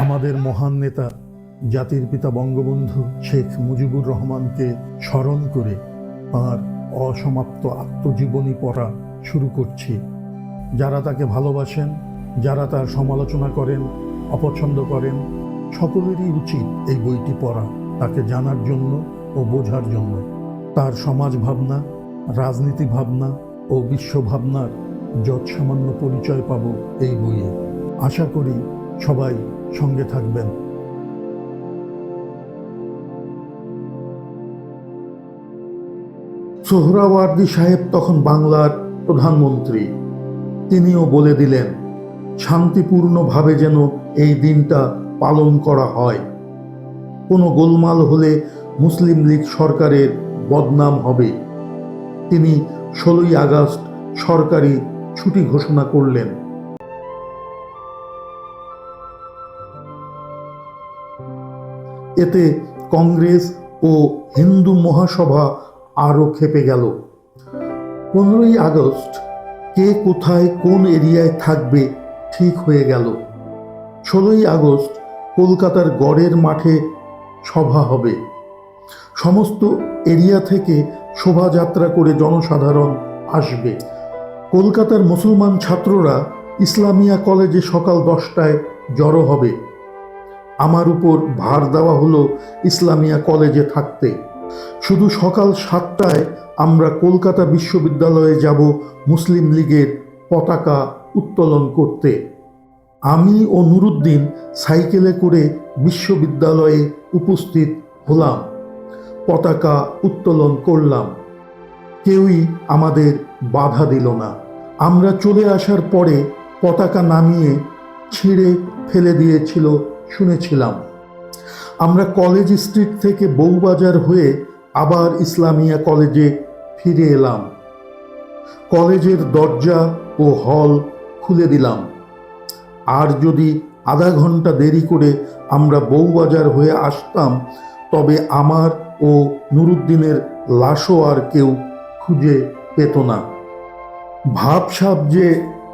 আমাদের মহান নেতা জাতির পিতা বঙ্গবন্ধু শেখ মুজিবুর রহমানকে স্মরণ করে তাঁর অসমাপ্ত আত্মজীবনী পড়া শুরু করছি। যারা তাকে ভালোবাসেন, যারা তার সমালোচনা করেন, অপছন্দ করেন, সকলেরই উচিত এই বইটি পড়া, তাকে জানার জন্য ও বোঝার জন্য। তার সমাজ ভাবনা, রাজনীতি ভাবনা ও বিশ্ব ভাবনার যৎসামান্য পরিচয় পাব এই বইয়ে। আশা করি সবাই সঙ্গে থাকবেন। সোহরাওয়ার্দী সাহেব তখন বাংলার প্রধানমন্ত্রী। তিনিও বলে দিলেন, শান্তিপূর্ণভাবে যেন এই দিনটা পালন করা হয়। কোনো গোলমাল হলে মুসলিম লীগ সরকারের বদনাম হবে। তিনি 16ই আগস্ট সরকারি ছুটি ঘোষণা করলেন। এতে কংগ্রেস ও হিন্দু মহাসভা আরও ক্ষেপে গেল। 15ই আগস্ট কে কোথায় কোন এরিয়ায় থাকবে ঠিক হয়ে গেল। 16ই আগস্ট কলকাতার গড়ের মাঠে সভা হবে। সমস্ত এরিয়া থেকে শোভাযাত্রা করে জনসাধারণ আসবে। কলকাতার মুসলমান ছাত্ররা ইসলামিয়া কলেজে সকাল 10টায় জড়ো হবে। আমার উপর ভার দেওয়া হলো ইসলামিয়া কলেজে থাকতে। শুধু সকাল 7টায় আমরা কলকাতা বিশ্ববিদ্যালয়ে যাব মুসলিম লীগের পতাকা উত্তোলন করতে। আমি ও নুরুদ্দিন সাইকেলে করে বিশ্ববিদ্যালয়ে উপস্থিত হলাম, পতাকা উত্তোলন করলাম। কেউই আমাদের বাধা দিল না। আমরা চলে আসার পরে পতাকা নামিয়ে ছিঁড়ে ফেলে দিয়েছিল শুনেছিলাম। আমরা কলেজ স্ট্রিট থেকে বউবাজার হয়ে আবার ইসলামিয়া কলেজে ফিরে এলাম। কলেজের দরজা ও হল খুলে দিলাম। আর যদি আধা ঘন্টা দেরি করে আমরা বউবাজার হয়ে আসতাম, তবে আমার ও নুরুদ্দিনের লাশও আর কেউ খুঁজে পেত না। ভাবসাব যে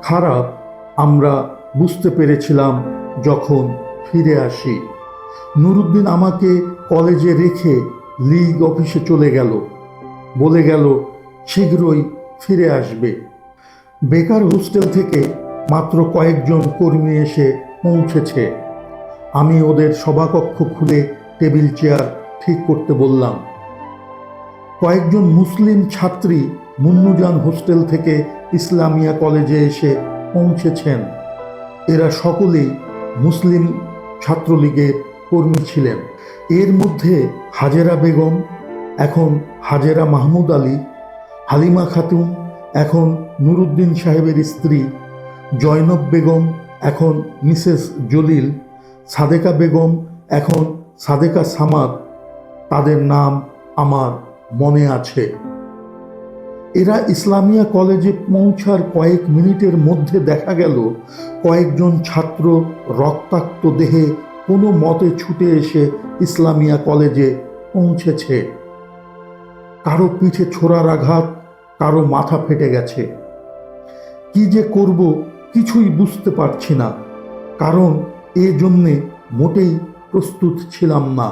খারাপ আমরা বুঝতে পেরেছিলাম যখন ফিরে আসি। নুরুদ্দিন আমাকে কলেজে রেখে লীগ অফিসে চলে গেল, বলে গেল শীঘ্রই ফিরে আসবে। বেকার হোস্টেল থেকে মাত্র কয়েকজন কর্মী এসে পৌঁছেছে। আমি ওদের সভাকক্ষ খুলে টেবিল চেয়ার ঠিক করতে বললাম। কয়েকজন মুসলিম ছাত্রী মুন্নুজান হোস্টেল থেকে ইসলামিয়া কলেজে এসে পৌঁছেছেন। এরা সকলেই মুসলিম ছাত্রলীগের কর্মী ছিলেন। এর মধ্যে হাজেরা বেগম, এখন হাজেরা মাহমুদ আলী, হালিমা খাতুন, এখন নুরুদ্দিন সাহেবের স্ত্রী, জয়নব বেগম, এখন মিসেস জলিল, সাদেকা বেগম, এখন সাদেকা সামাদ, তাদের নাম আমার মনে আছে। এরা ইসলামিয়া কলেজে পৌঁছার কয়েক মিনিটের মধ্যে দেখা গেল কয়েকজন ছাত্র রক্তাক্ত দেহে কোনো মতে ছুটে এসে ইসলামিয়া কলেজে পৌঁছেছে। কারো পিঠে ছোড়ার আঘাত, কারো মাথা ফেটে গেছে। কি যে করব কিছুই বুঝতে পারছি না, কারণ এ জন্যে মোটেই প্রস্তুত ছিলাম না।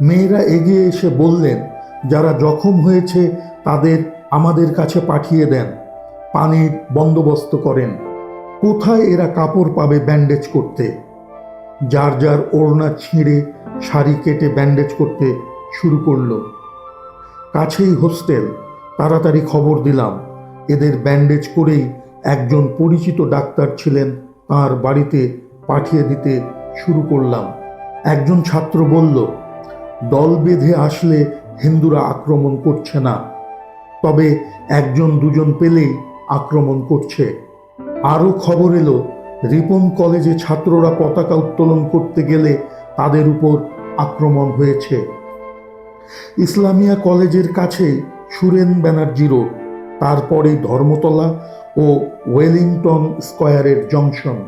মেয়েরা এগিয়ে এসে বললেন, যারা জখম হয়েছে তাদের আমাদের কাছে পাঠিয়ে দেন, পানির বন্দোবস্ত করেন। কোথায় এরা কাপড় পাবে ব্যান্ডেজ করতে? যার যার ওড়না ছিঁড়ে শাড়ি কেটে ব্যান্ডেজ করতে শুরু করলো। কাছেই হোস্টেল, তাড়াতাড়ি খবর দিলাম। এদের ব্যান্ডেজ করেই একজন পরিচিত ডাক্তার ছিলেন, তার বাড়িতে পাঠিয়ে দিতে শুরু করলাম। একজন ছাত্র বলল, দল বেঁধে আসলে হিন্দুরা আক্রমণ করছে না, তবে একজন দুজন পেলেই আক্রমণ করছে। আরও খবর এলো, রিপন কলেজে ছাত্ররা পতাকা উত্তোলন করতে গেলে তাদের উপর আক্রমণ হয়েছে। ইসলামিয়া কলেজের কাছে সুরেন ব্যানার্জি রোড, তারপরেই ধর্মতলা ও ওয়েলিংটন স্কয়ারের জংশন।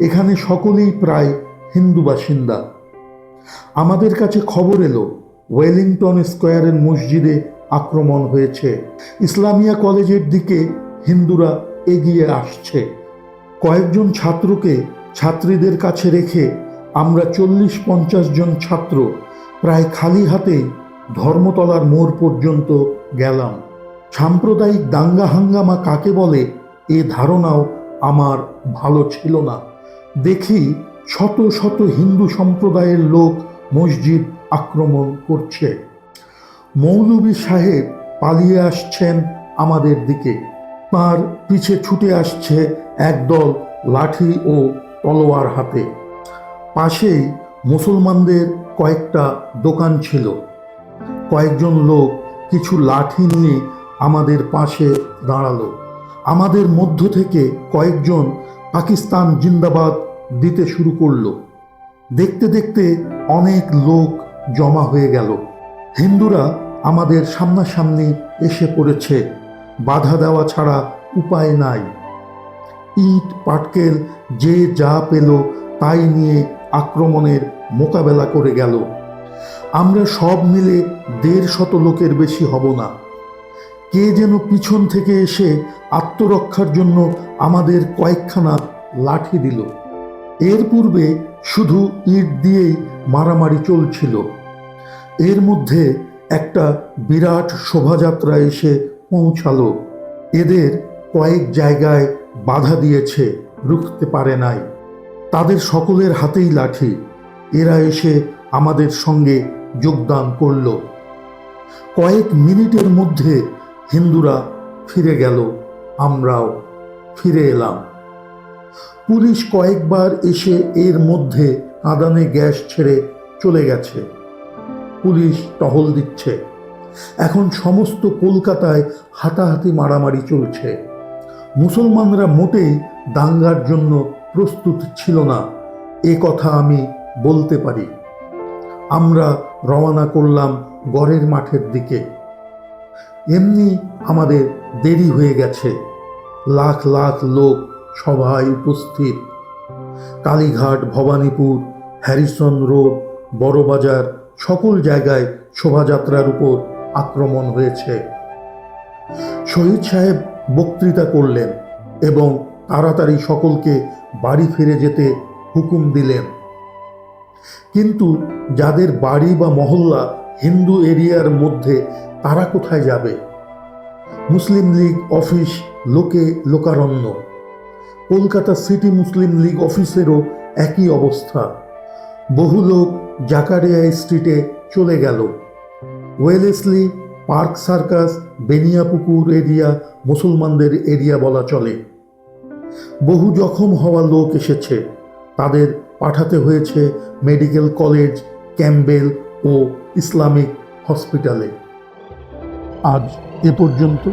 এখানে সকলেই প্রায় হিন্দু বাসিন্দা। আমাদের কাছে খবর এলো ওয়েলিংটন স্কয়ারের মসজিদে আক্রমণ হয়েছে। ইসলামিয়া কলেজের দিকে হিন্দুরা এগিয়ে আসছে। কয়েকজন ছাত্রকে ছাত্রীদের কাছে রেখে আমরা 40-50 জন ছাত্র প্রায় খালি হাতেই ধর্মতলার মোড় পর্যন্ত গেলাম। সাম্প্রদায়িক দাঙ্গা হাঙ্গামা কাকে বলে এ ধারণাও আমার ভালো ছিল না। দেখি শত শত হিন্দু সম্প্রদায়ের লোক মসজিদ আক্রমণ করছে। মৌলভী সাহেব পালিয়ে আসছেন আমাদের দিকে, তার পিছে ছুটে আসছে একদল লাঠি ও তলোয়ার হাতে। পাশেই মুসলমানদের কয়েকটা দোকান ছিল। কয়েকজন লোক কিছু লাঠি নিয়ে আমাদের পাশে দাঁড়ালো। আমাদের মধ্য থেকে কয়েকজন পাকিস্তান জিন্দাবাদ দিতে শুরু করলো। দেখতে দেখতে অনেক লোক জমা হয়ে গেল। হিন্দুরা আমাদের সামনাসামনি এসে পড়েছে, বাধা দেওয়া ছাড়া উপায় নাই। ইট পাটকেল যে যা পেল তাই নিয়ে আক্রমণের মোকাবেলা করে গেল। আমরা সব মিলে 150 লোকের বেশি হব না। কে যেন পিছন থেকে এসে আত্মরক্ষার জন্য আমাদের কয়েকখানা লাঠি দিল। এর পূর্বে শুধু ইট দিয়েই মারামারি চলছিল। এর মধ্যে একটা বিরাট শোভাযাত্রা এসে পৌঁছালো। এদের কয়েক জায়গায় বাধা দিয়েছে, রুখতে পারে নাই। তাদের সকলের হাতেই লাঠি। এরা এসে আমাদের সঙ্গে যোগদান করল। কয়েক মিনিটের মধ্যে হিন্দুরা ফিরে গেল, আমরাও ফিরে এলাম। পুলিশ কয়েকবার এসে এর মধ্যে কাঁদানে গ্যাস ছেড়ে চলে গেছে। পুলিশ টহল দিচ্ছে। এখন সমস্ত কলকাতায় হাতাহাতি মারামারি চলছে। মুসলমানরা মোটেই দাঙ্গার জন্য প্রস্তুত ছিল না, এ কথা আমি বলতে পারি। আমরা রওনা করলাম গড়ের মাঠের দিকে। এমনি আমাদের দেরি হয়ে গেছে। লাখ লাখ লোক সভায় উপস্থিত। কালীঘাট, ভবানীপুর, হ্যারিসন রোড, বড়বাজার সকল জায়গায় শোভাযাত্রার উপর আক্রমণ হয়েছে। শহীদ সাহেব বক্তৃতা করলেন এবং তাড়াতাড়ি সকলকে বাড়ি ফিরে যেতে হুকুম দিলেন। কিন্তু যাদের বাড়ি বা মহল্লা হিন্দু এরিয়ার মধ্যে, তারা কোথায় যাবে? মুসলিম লীগ অফিস লোকে লোকারণ্য। কলকাতা সিটি মুসলিম লীগ অফিসেরও একই অবস্থা। বহু লোক জাকারিয়া স্ট্রিটে চলে গেল। Wellesley, park circus, Beniapukur area মুসলমানদের এরিয়া বলা চলে। বহু জখম হওয়া লোক এসেছে। তাদের পাঠাতে হয়েছে মেডিকেল কলেজ, ক্যাম্বেল ও ইসলামিক হসপিটালে। আজ এ পর্যন্ত।